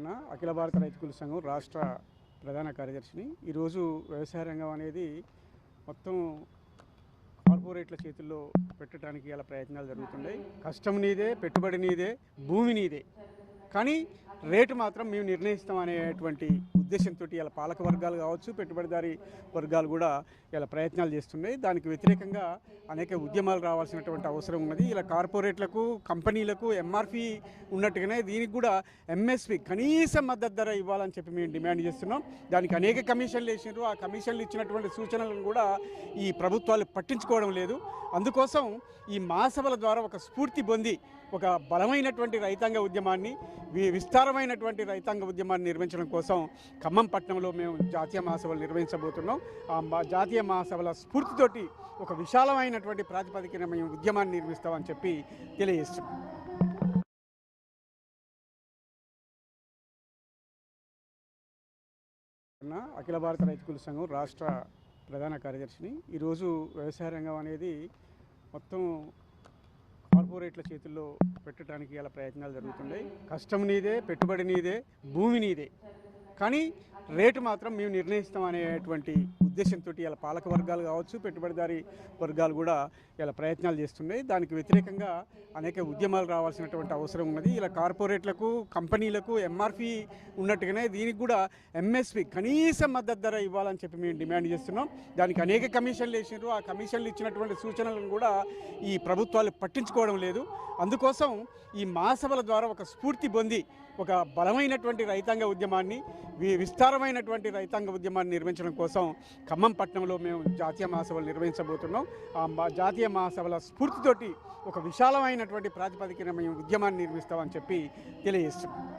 అఖిల భారత రైతు కూలీ సంఘం రాష్ట్ర ప్రధాన కార్యదర్శిని. ఈరోజు వ్యవసాయ రంగం అనేది మొత్తం కార్పొరేట్ల చేతుల్లో పెట్టడానికి ఇలా ప్రయత్నాలు జరుగుతున్నాయి. కష్టం నీదే, పెట్టుబడి నీదే, భూమి నీదే, కానీ రేటు మాత్రం మేము నిర్ణయిస్తాం అనేటువంటి ఉద్దేశంతో ఇలా పాలక వర్గాలు కావచ్చు, పెట్టుబడిదారీ వర్గాలు కూడా ఇలా ప్రయత్నాలు చేస్తున్నాయి. దానికి వ్యతిరేకంగా అనేక ఉద్యమాలు రావాల్సినటువంటి అవసరం ఉన్నది. ఇలా కార్పొరేట్లకు, కంపెనీలకు ఎంఆర్పి ఉన్నట్టుగానే దీనికి కూడా ఎంఎస్పి కనీస మద్దతు ధర ఇవ్వాలని చెప్పి మేము డిమాండ్ చేస్తున్నాం. దానికి అనేక కమిషన్లు వేసినారు. ఆ కమిషన్లు ఇచ్చినటువంటి సూచనలను కూడా ఈ ప్రభుత్వాలు పట్టించుకోవడం లేదు. అందుకోసం ఈ మహాసభల ద్వారా ఒక స్ఫూర్తి పొంది ఒక బలమైనటువంటి రైతాంగ ఉద్యమాన్ని, విస్తారమైనటువంటి రైతాంగ ఉద్యమాన్ని నిర్వహించడం కోసం ఖమ్మం పట్టణంలో మేము జాతీయ మహాసభలు నిర్వహించబోతున్నాం. ఆ జాతీయ మహాసభల స్ఫూర్తితోటి ఒక విశాలమైనటువంటి ప్రాతిపదికన మేము ఉద్యమాన్ని నిర్మిస్తామని చెప్పి తెలియజేస్తున్నాం. అఖిల భారత రైతు కూలీ సంఘం రాష్ట్ర ప్రధాన కార్యదర్శిని. ఈరోజు వ్యవసాయ రంగం అనేది మొత్తం కార్పొరేట్ల చేతుల్లో పెట్టడానికి ఇలా ప్రయత్నాలు జరుగుతున్నాయి. కష్టం నీదే, పెట్టుబడి నీదే, భూమి నీదే, కానీ రేటు మాత్రం మేము నిర్ణయిస్తాం అనేటువంటి ఉద్దేశంతో ఇలా పాలక వర్గాలు కావచ్చు, పెట్టుబడిదారీ వర్గాలు కూడా ఇలా ప్రయత్నాలు చేస్తున్నాయి. దానికి వ్యతిరేకంగా అనేక ఉద్యమాలు రావాల్సినటువంటి అవసరం ఉన్నది. ఇలా కార్పొరేట్లకు, కంపెనీలకు ఎంఆర్పి ఉన్నట్టుగానే దీనికి కూడా ఎంఎస్పి కనీస మద్దతు ధర ఇవ్వాలని చెప్పి మేము డిమాండ్ చేస్తున్నాం. దానికి అనేక కమిషన్లు వేసినారు. ఆ కమిషన్లు ఇచ్చినటువంటి సూచనలను కూడా ఈ ప్రభుత్వాలు పట్టించుకోవడం లేదు. అందుకోసం ఈ మహాసభల ద్వారా ఒక స్ఫూర్తి పొంది ఒక బలమైనటువంటి రైతాంగ ఉద్యమాన్ని, విస్తారమైనటువంటి రైతాంగ ఉద్యమాన్ని నిర్వహించడం కోసం ఖమ్మం పట్టణంలో మేము జాతీయ మహాసభలు నిర్వహించబోతున్నాం. ఆ జాతీయ మహాసభల స్ఫూర్తితోటి ఒక విశాలమైనటువంటి ప్రాతిపదికన మేము ఉద్యమాన్ని నిర్మిస్తామని చెప్పి తెలియజేస్తున్నాం.